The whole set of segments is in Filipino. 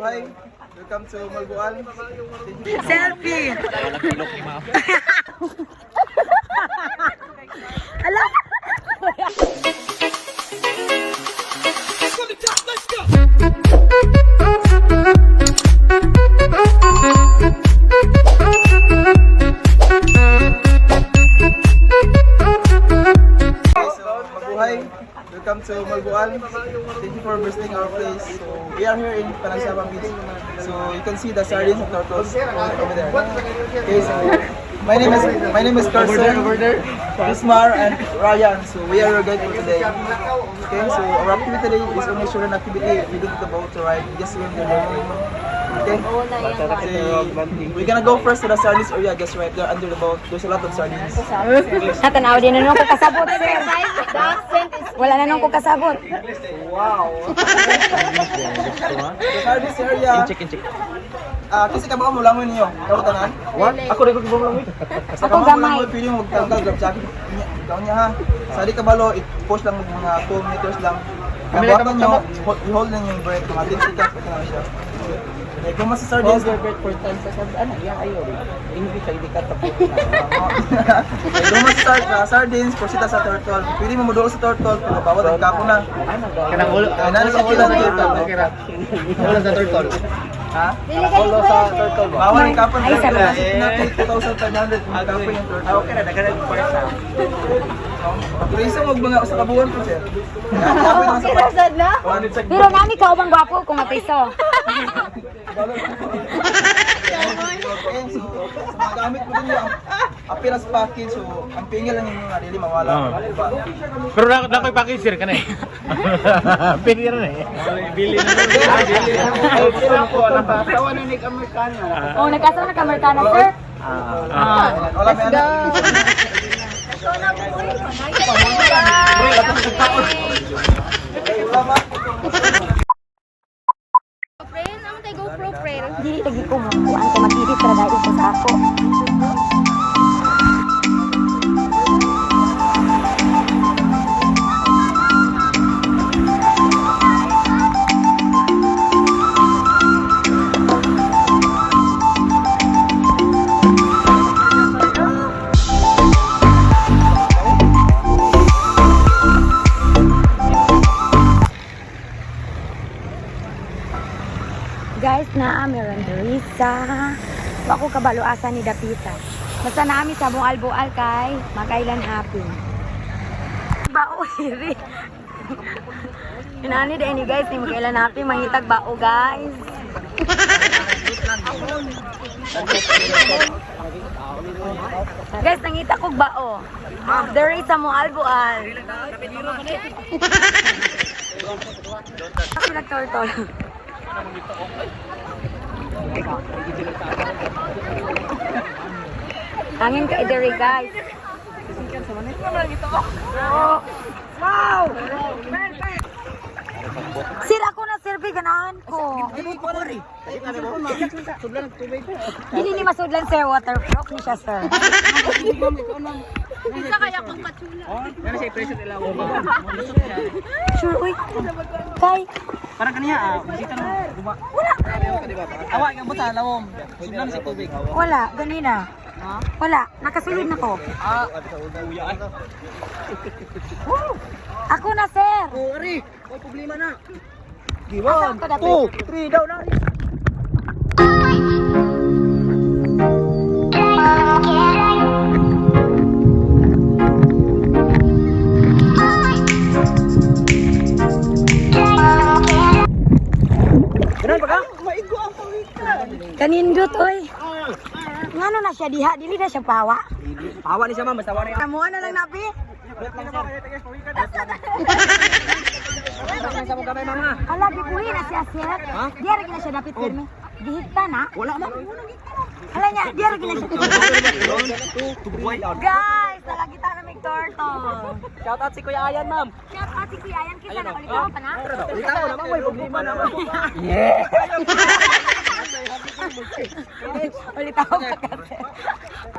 Mabuhay. Welcome to Malbual. Selfie! Alam! Mabuhay. Welcome to Malbual. Thank you for visiting our place. So we are here in Panagsabang Beach. So you can see the sardines and turtles over there. Okay, so my name is Carson, Ismar, and Ryan. So we are your guide for today. Okay, so our activity today is only short activity. We don't the boat to ride. Just swim the boat. Okay. We're gonna go first to the sardines area, just right there under the boat. There's a lot of sardines. Natanaw din na nung ko kasabot, sir. Wala na nung ko kasabot. Wow. The sardines area. Kasi ka baka mulangoy niyo. Karutanan? What? Ako rin ko mulangoy. Ako gamay. Pili mo magtanggal grab jacket. Ikaw niya ha. Sali ka balo, i-push lang mga 2 meters lang. Kabuatan nyo, i-hold lang yung break. Mga 10 seconds, pati na siya. Eh, kung mas sardines, Hold your breath for 10 seconds. Ano? Yan ayaw rin. Hindi ka hindi ka tapos na. kung mas start sa sardines, prosita sa turtle. Pili mo mudulo sa turtle, pero bawat ang kapo na. Kanang ulo. Nani sa ulo sa turtle. Ulo sa turtle. Ha? Ulo sa turtle ba? Bawal ang kapo Ay, sa sarap. turtle. 2,500 kung kapo yung turtle. Okay na, nagkaroon ko pa sa. Turisa mo mga sa kabuhan po, sir. Kapo yung sa Sinasad na? Pero nami ka ubang gwapo kung mapiso. So, sa mga gamit mo din yung apiras package, so ang pingil lang yung mga dili mawala. Pero na ko'y pakisir ka na eh. Pili na eh. Bili na. Pero ako, nakasawa na ni Amerikana. Oh, nagkasawa na kamerkana, sir? Wala may anak. Friend, amo tayo GoPro friend. Dili lagi ko mo. Ang kamagidit talaga ito sa ako. Guys, na meron Teresa. Ako kabalo asa ni Dapita. Basta naami sa buong albual kay magkailan happy. Bao iri. Inani din ni guys, ni magkailan happy mangitag bao guys. Guys, nangita kog bao. There is sa buong albual. Ako nagtortol. Hangin ka idiri guys. Wow! Sir, ako na survey ganahan ko. Dili ni masudlan sir, waterproof ni siya sir. Isa kaya kong patula. Ano siya i-present nila ako? Sure, uy. Kay, Parang kaniya, bisita mo. wala. Awa, ikaw po sa lawom. Sudlan si tubig. Wala, ganina. Wala, nakasulod na ko. Ako na sir. Oh, Ari, may problema na. Asa ko dati? 3 daw na. Kanindot, oy. Ngano na siya diha, dili na siya pawa. Awa ni siya ma'am, basta awa ni. Kamuha na lang napi. Sa mo gamay mama. Ala, gipuhi na siya sir. Diya rin na siya dapit pirmi. Gihita na. Wala ma'am. Ala niya, diya rin na siya. Tubuhay out. Guys, nalagita na may turtle. Shout out si Kuya Ayan ma'am. Shout out si Kuya Ayan, kisa nakalitaw pa na. Dito ko naman may problema naman. Ulit ako kasi.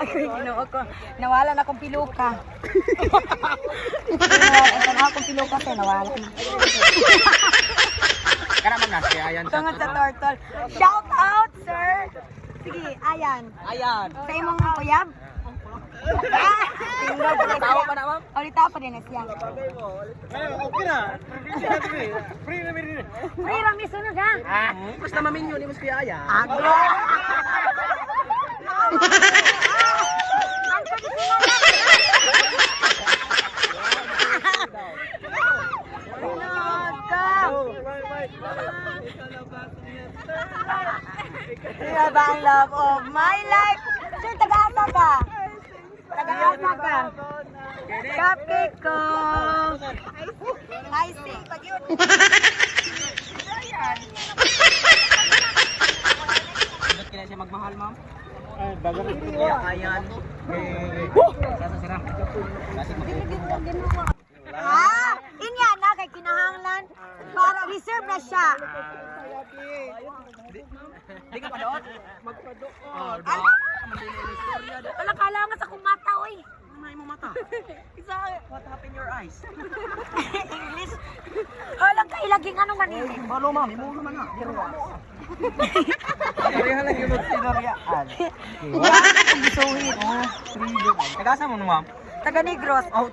Ako yung ginoo ko. Nawala na akong piluka. Nawala na akong piluka kasi nawala na. Kana man nasi ayan Tungod sa turtle. Shout out, sir! Sige, ayan. Ayan. Sa imong uyab? Tawa pa na ma'am. Ulit pa din na siya. Okay na. Free na. Ay, rami sunod ha. Basta maminyo ni mas piaya. Agro! Ang tradisyonal Kaya ba ang love of my life? Sir, taga-asa ka? Taga-asa ka? Cupcake ko! Icing, pag yun. Bakit kaya siya magmahal ma'am? Ay, bago na. Kaya ayan. Sasa sira. Kasi Ah! Inya na kay kinahanglan para reserve na siya. Di ka pa doon? Wala kailangan sa kumata, oy. Ano mo mata? Isa, What happened your eyes? English. Walang kailaging ano man eh. Balo ma'am, imo naman na. Pareha lang yung magsinariaan. Wala na kong gisuhin. Tagasa mo ma'am? Taga Negros. Oh,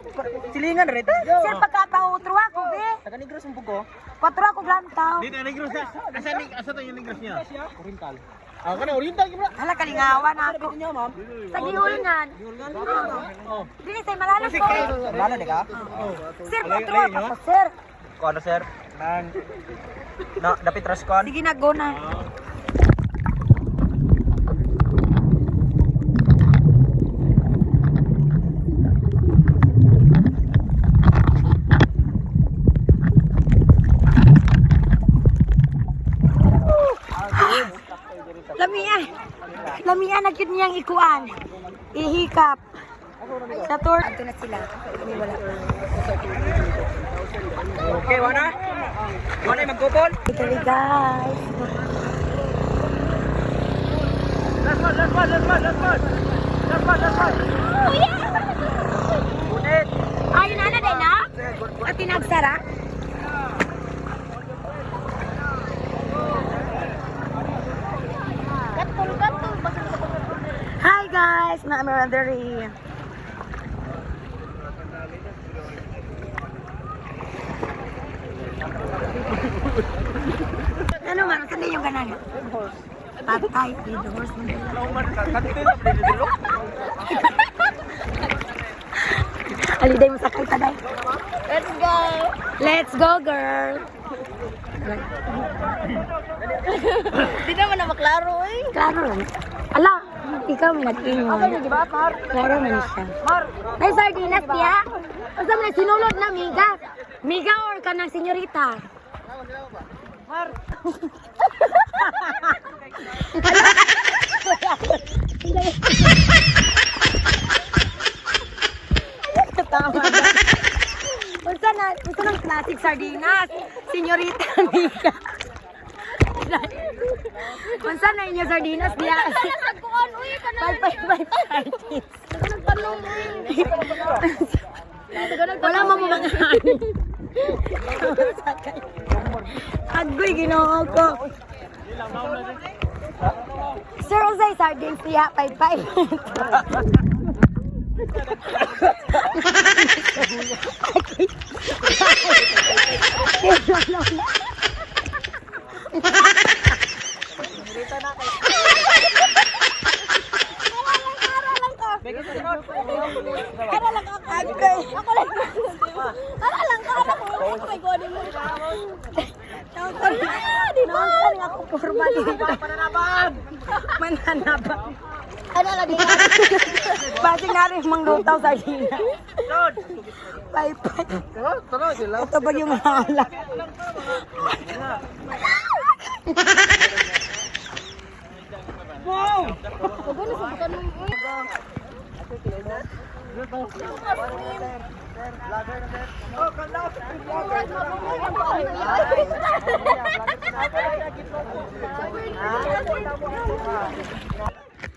silingan red. Sir, pagkatautro ako, be. Taga Negros ang buko. Patro ako lantaw. Dito negros na. Asa to yung negros niya? Oriental. Ah, kana oriental gibra. Hala, kalingawan ako. Niya ma'am. Sa giulngan. Oh. Dili say malalim ko. Lalo di ka? Sir, patro ako po, sir. Ko ano sir? Na dapat trust kon. Sige na, go na. Lamian na yun niyang ikuan. Ihikap. Sa tour. Ito na sila. Hindi wala. Okay, wana? Wana magkupon? Ito rin guys. Last one. Unit. Ayun na din na? At tinagsara? Hi guys! Na-Amirandari. Ano man? Saan din yung ganan? Patay. The horse. Aliday mo sakay taday. Let's go! Let's go, girl! Di naman na maklaro eh. Klaro lang. Ala, ikaw may nag-ingon. Ako na, di ba, Mar? Klaro man siya. Mar! May sardinas, tiya? Basta mo na sinulog na, miga. Miga or ka ng senyorita? Mar! Tama na. Basta ng classic sardinas. Senyorita, miga. Basta na inyo sardinas, tiya? Nagkuhan, uy, ka na. Bye. Nagtanong, Wala mo mga kanin. Agoy, ginoo ko. Sir, usay sardines niya, 5-5. Ara lang ako. Ako lang. Ara lang ka. Oh my God. Di ba? Ako forma dito. Mananaban. Ano lagi nga? Basing nga rin manglutaw sa hina. Bye-bye. Ito ba yung mahala? Wow!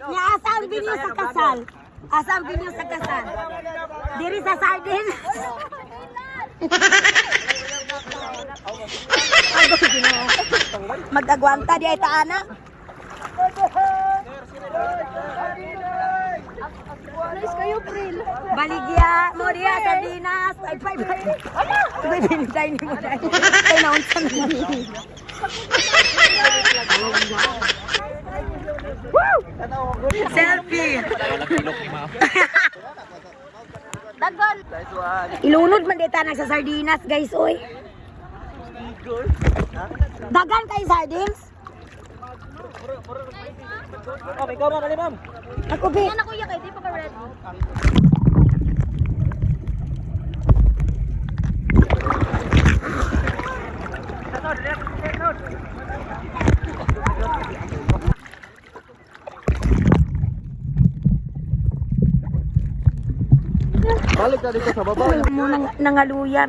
Ya, asa ang binyo sa kasal? Asa ang binyo sa kasal? Diri sa sardines. Mag-agwanta di ay taana. Nice kayo, Pril. Baligya mo diya sa dinas. Ay, bye. Ano? Binintay ni mo dahil. Ay, naunsa na namin. Selfie. Dagan. Ilunod man dita nang sa sardinas, guys, oy. Dagan kay sardines? Ako, be. Yan ako yakay, di pa ka ready. Balik na dito sa baba. Uy, mo nangaluyan.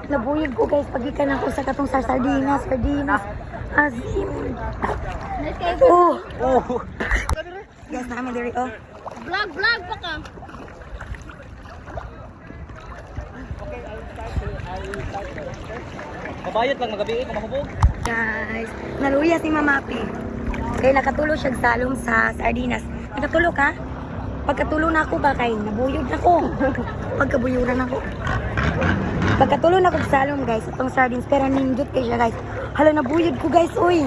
Nabuyog ko, guys, pagikan ako sa katong sa sardinas. As in. Nice kayo. Oh. Guys, namin diri, oh. Vlog pa ka. Mabayad lang magabi kung mahubog. Guys, naluya si Mamapi. Kaya nakatulog siya salong sa sardinas. Nakatulog ka? Pagkatulog na ako ba kay nabuyod na ko. Pagkabuyuran ako. Pagkatulog na ako sa salong, guys, itong sardines. Pero nindot kayo siya, guys. Hala, nabuyod ko, guys, uy.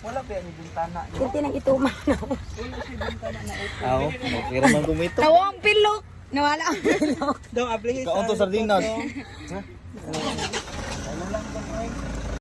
Wala pa yan yung bintana. Kunti nang ituman na. Oo, okay naman kumito. Tawa ang pilok. Nawala ang pilok. Daw, application. Kaon to sardinas.